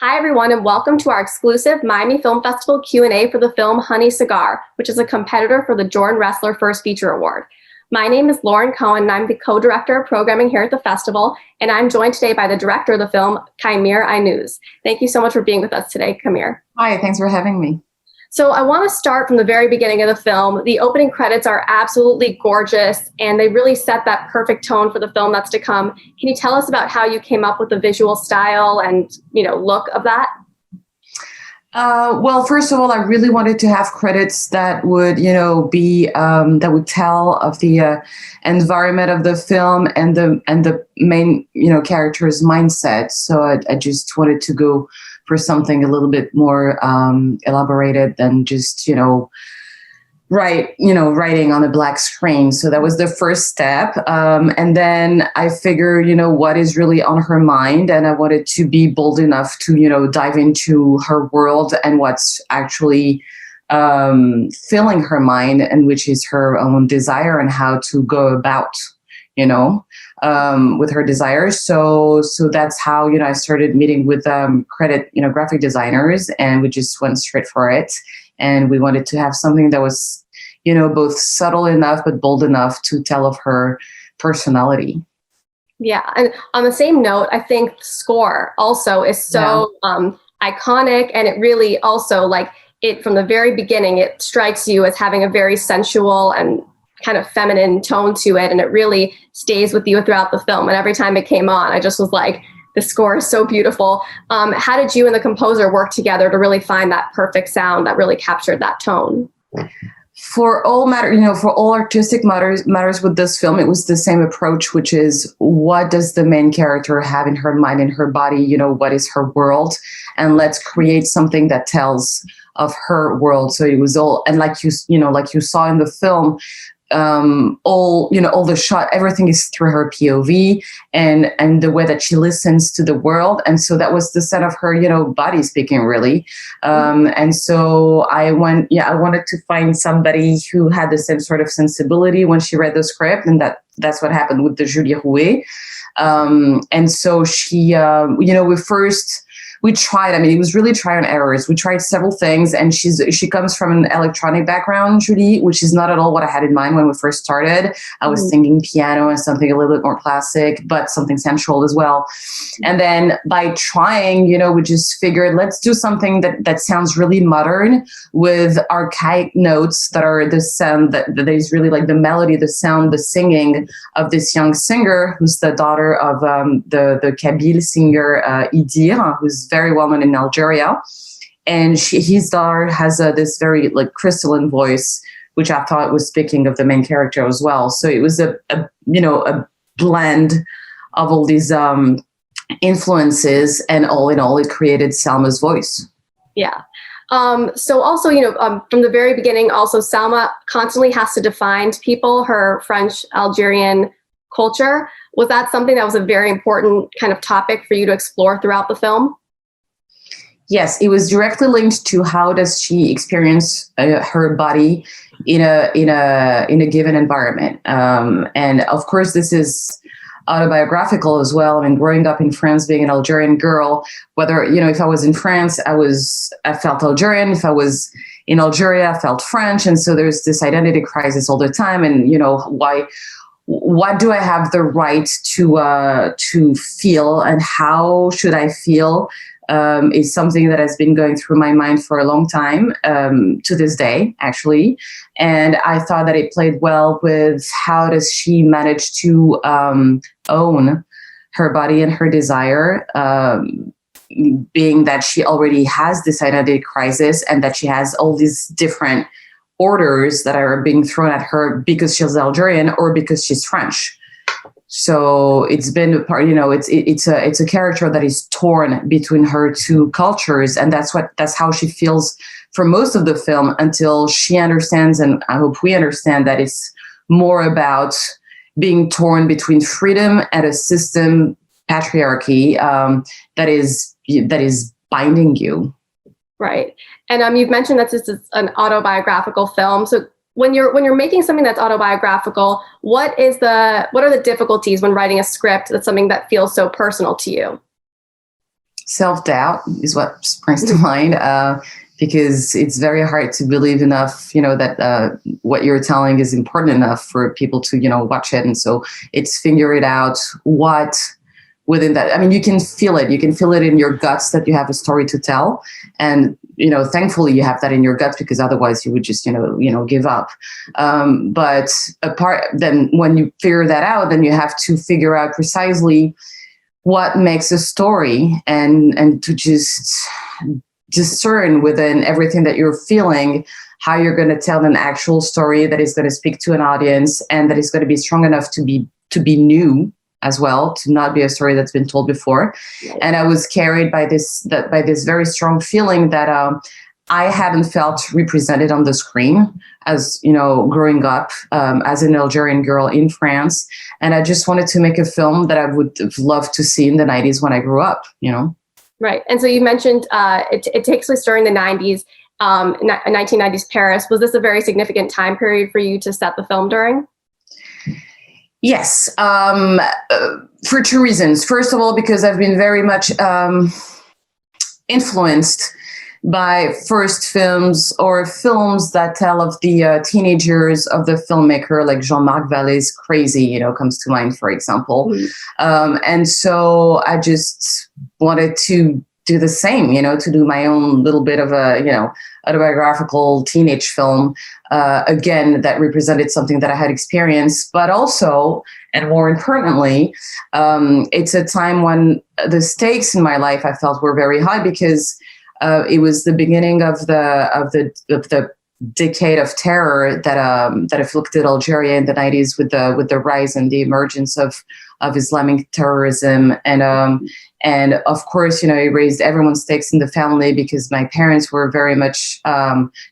Hi, everyone, and welcome to our exclusive Miami Film Festival Q&A for the film Honey CIGAR, which is a competitor for the Jordan Wrestler First Feature Award. My name is Lauren Cohen, and I'm the co-director of programming here at the festival, and I'm joined today by the director of the film, Kamir Aïnouz. Thank you so much for being with us today, Kamir. Hi, thanks for having me. So I want to start from the very beginning of the film. The opening credits are absolutely gorgeous, and they really set that perfect tone for the film that's to come. Can you tell us about how you came up with the visual style and, look of that? Well, first of all, I really wanted to have credits that would, be that would tell of the environment of the film and the main, character's mindset. So I just wanted to go for something a little bit more elaborated than just, writing on a black screen. So that was the first step. And then I figured, what is really on her mind. And I wanted to be bold enough to, dive into her world and what's actually filling her mind, and which is her own desire and how to go about, with her desires. So that's how, I started meeting with graphic designers, and we just went straight for it. And we wanted to have something that was, both subtle enough but bold enough to tell of her personality. Yeah, and on the same note, I think the score also is so iconic, and it really also, from the very beginning, it strikes you as having a very sensual and kind of feminine tone to it, and it really stays with you throughout the film. And every time it came on, I just was like, the score is so beautiful. How did you and the composer work together to really find that perfect sound that really captured that tone? For all artistic matters with this film, it was the same approach, which is, what does the main character have in her mind, in her body? What is her world? And let's create something that tells of her world. So it was all, and like you saw in the film, all the shot, everything is through her POV and the way that she listens to the world. And so that was the set of her, body speaking, really. And so I wanted to find somebody who had the same sort of sensibility when she read the script. And that's what happened with the Julie Rouet. And so she, we tried, it was really trial and errors. We tried several things, and she comes from an electronic background, Julie, which is not at all what I had in mind when we first started. I was thinking piano and something a little bit more classic, but something sensual as well. And then by trying, we just figured, let's do something that sounds really modern with archaic notes that are the sound that is really like the melody, the sound, the singing of this young singer who's the daughter of the Kabyle singer Idir, who's very well known in Algeria. And his daughter has this very crystalline voice, which I thought was speaking of the main character as well. So it was a blend of all these influences, and all in all, it created Selma's voice. Yeah. So also, from the very beginning, also Selma constantly has to define to people her French Algerian culture. Was that something that was a very important kind of topic for you to explore throughout the film? Yes, it was directly linked to how does she experience her body in a given environment, and of course this is autobiographical as well. Growing up in France, being an Algerian girl, whether if I was in France, I felt Algerian. If I was in Algeria, I felt French, and so there's this identity crisis all the time. And what do I have the right to feel, and how should I feel? Is something that has been going through my mind for a long time, to this day, actually. And I thought that it played well with how does she manage to own her body and her desire, being that she already has this identity crisis, and that she has all these different orders that are being thrown at her because she's Algerian or because she's French. So it's been a part, it's a character that is torn between her two cultures, and that's how she feels for most of the film, until she understands, and I hope we understand, that it's more about being torn between freedom and a system, patriarchy, that is binding you. Right, and you've mentioned that this is an autobiographical film, so. When you're making something that's autobiographical, what are the difficulties when writing a script that's something that feels so personal to you? self-doubt is what springs to mind, because it's very hard to believe enough, that what you're telling is important enough for people to, watch it. And so it's figuring out what within that. I mean, you can feel it. You can feel it in your guts that you have a story to tell. And, thankfully you have that in your guts, because otherwise you would just, give up. But then when you figure that out, then you have to figure out precisely what makes a story, and to just discern within everything that you're feeling how you're going to tell an actual story that is going to speak to an audience, and that is going to be strong enough to be new as well, to not be a story that's been told before. And I was carried by this very strong feeling that I hadn't felt represented on the screen as, growing up as an Algerian girl in France. And I just wanted to make a film that I would have loved to see in the 90s when I grew up, Right. And so you mentioned it takes place during the 90s, 1990s Paris. Was this a very significant time period for you to set the film during? Yes, for two reasons. First of all, because I've been very much influenced by first films or films that tell of the teenagers of the filmmaker, like Jean-Marc Vallée's Crazy, comes to mind, for example. Mm-hmm. And so I just wanted to do the same, to do my own little bit of a, autobiographical teenage film, again, that represented something that I had experienced, but also, and more importantly, it's a time when the stakes in my life I felt were very high, because it was the beginning of the decade of terror that afflicted Algeria in the 90s with the rise and the emergence of Islamic terrorism. And of course, it raised everyone's stakes in the family, because my parents were very much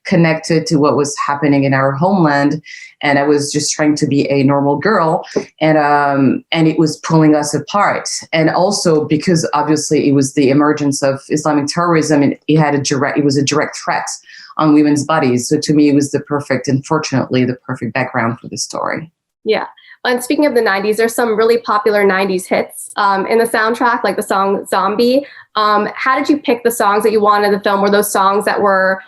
connected to what was happening in our homeland. And I was just trying to be a normal girl, and it was pulling us apart. And also because obviously it was the emergence of Islamic terrorism, and it was a direct threat on women's bodies. So to me, it was unfortunately, the perfect background for the story. Yeah. And speaking of the 90s, there's some really popular 90s hits in the soundtrack, like the song Zombie. How did you pick the songs that you wanted in the film? Were those songs that were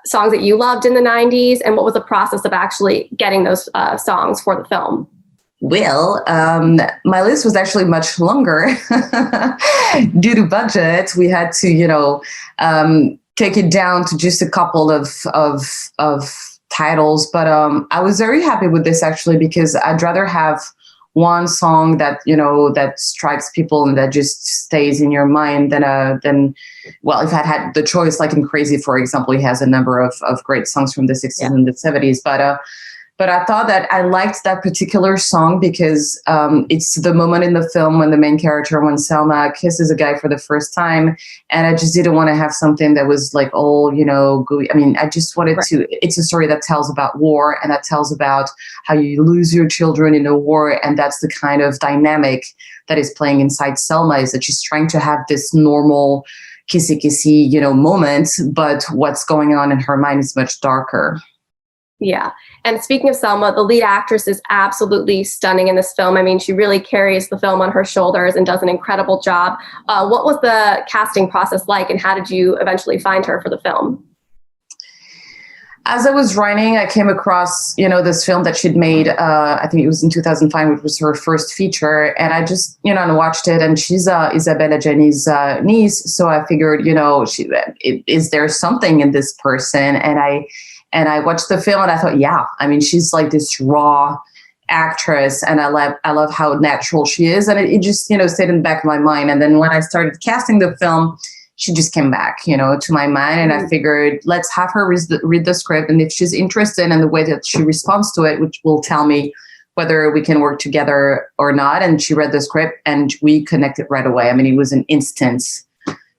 songs that you loved in the 90s? And what was the process of actually getting those songs for the film? Well, my list was actually much longer. Due to budget, we had to, take it down to just a couple of titles. But I was very happy with this, actually, because I'd rather have one song that, that strikes people and that just stays in your mind than well, if I'd had the choice, like in Crazy, for example, he has a number of great songs from the 60s and the 70s. But I thought that I liked that particular song because it's the moment in the film when the main character, when Selma kisses a guy for the first time. And I just didn't want to have something that was like, gooey. I mean, I just wanted to, it's a story that tells about war, and that tells about how you lose your children in a war. And that's the kind of dynamic that is playing inside Selma, is that she's trying to have this normal kissy, moment, but what's going on in her mind is much darker. Yeah. And speaking of Selma, the lead actress is absolutely stunning in this film. I mean, she really carries the film on her shoulders and does an incredible job. What was the casting process like, and how did you eventually find her for the film? As I was writing, I came across, this film that she'd made, I think it was in 2005, which was her first feature. And I just, watched it, and she's Isabelle Adjani's niece. So I figured, is there something in this person? And I watched the film, and I thought, yeah, I mean, she's like this raw actress, and I love how natural she is. And it just, stayed in the back of my mind. And then when I started casting the film, she just came back, to my mind. And I figured, let's have her read the script. And if she's interested in the way that she responds to it, which will tell me whether we can work together or not. And she read the script, and we connected right away. I mean, it was an instant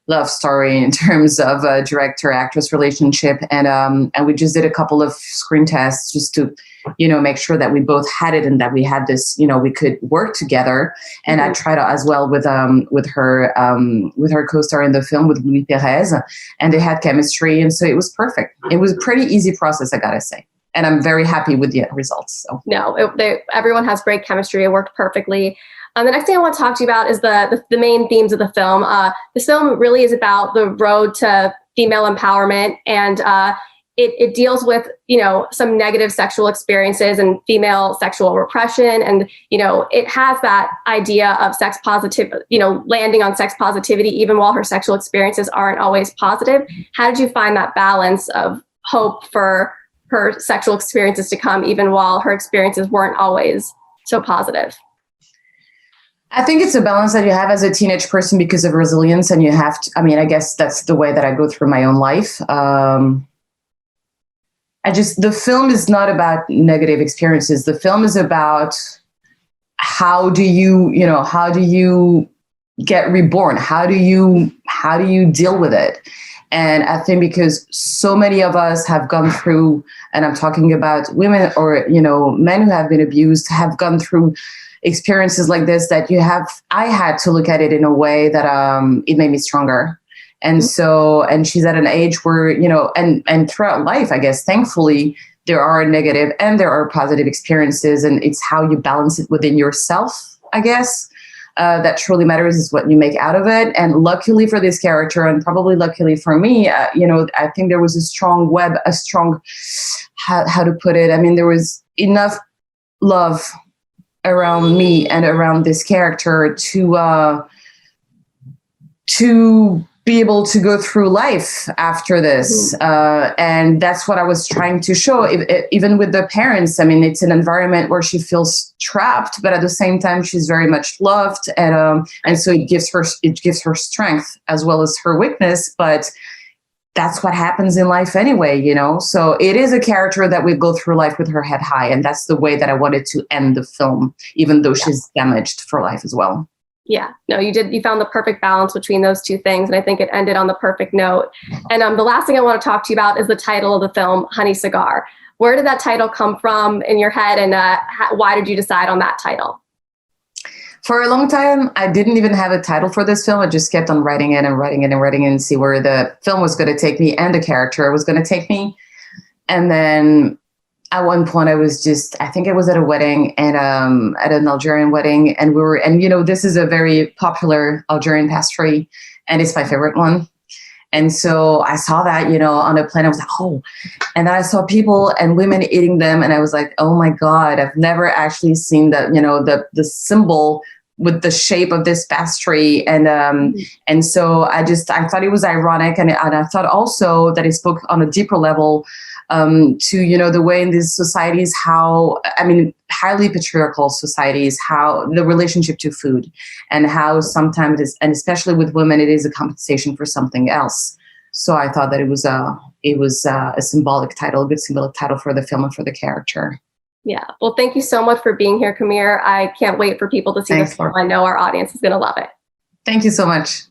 love story in terms of a director-actress relationship. And we just did a couple of screen tests just to, make sure that we both had it and that we had this, we could work together. And I tried as well with her co-star in the film, with Louis Perez, and they had chemistry. And so it was perfect. It was a pretty easy process, I gotta say. And I'm very happy with the results. So. No, everyone has great chemistry. It worked perfectly. The next thing I want to talk to you about is the main themes of the film. This film really is about the road to female empowerment, and it deals with, some negative sexual experiences and female sexual repression. And, it has that idea of sex positive, landing on sex positivity, even while her sexual experiences aren't always positive. How did you find that balance of hope for her sexual experiences to come, even while her experiences weren't always so positive? I think it's a balance that you have as a teenage person because of resilience, and you have to, I guess that's the way that I go through my own life. The film is not about negative experiences. The film is about how do you get reborn? How do you deal with it? And I think because so many of us have gone through, and I'm talking about women or, men who have been abused, have gone through experiences like this, I had to look at it in a way that it made me stronger. And so, and she's at an age where, and throughout life, I guess, thankfully, there are negative and there are positive experiences, and it's how you balance it within yourself, I guess, that truly matters, is what you make out of it. And luckily for this character, and probably luckily for me, I think there was a strong, how to put it? There was enough love around me and around this character to be able to go through life after this. And that's what I was trying to show, even with the parents. It's an environment where she feels trapped, but at the same time, she's very much loved. And so it gives her strength as well as her weakness, but that's what happens in life anyway, So it is a character that will go through life with her head high. And that's the way that I wanted to end the film, even though she's damaged for life as well. Yeah, no, you did. You found the perfect balance between those two things. And I think it ended on the perfect note. And the last thing I want to talk to you about is the title of the film, Honey Cigar. Where did that title come from in your head? And why did you decide on that title? For a long time, I didn't even have a title for this film. I just kept on writing it and see where the film was going to take me and the character was going to take me. And then at one point I think I was at a wedding, and at an Algerian wedding, and this is a very popular Algerian pastry, and it's my favorite one. And so I saw that, on a plane. I was like, oh, and then I saw people and women eating them. And I was like, oh my God, I've never actually seen that, the symbol with the shape of this pastry. And so I thought it was ironic. And I thought also that it spoke on a deeper level to, the way in these societies, highly patriarchal societies, how the relationship to food, and how sometimes and especially with women, it is a compensation for something else. So I thought that it was a symbolic title, a good symbolic title for the film and for the character. Yeah. Well, thank you so much for being here, Kamir. I can't wait for people to see this film. I know our audience is going to love it. Thank you so much.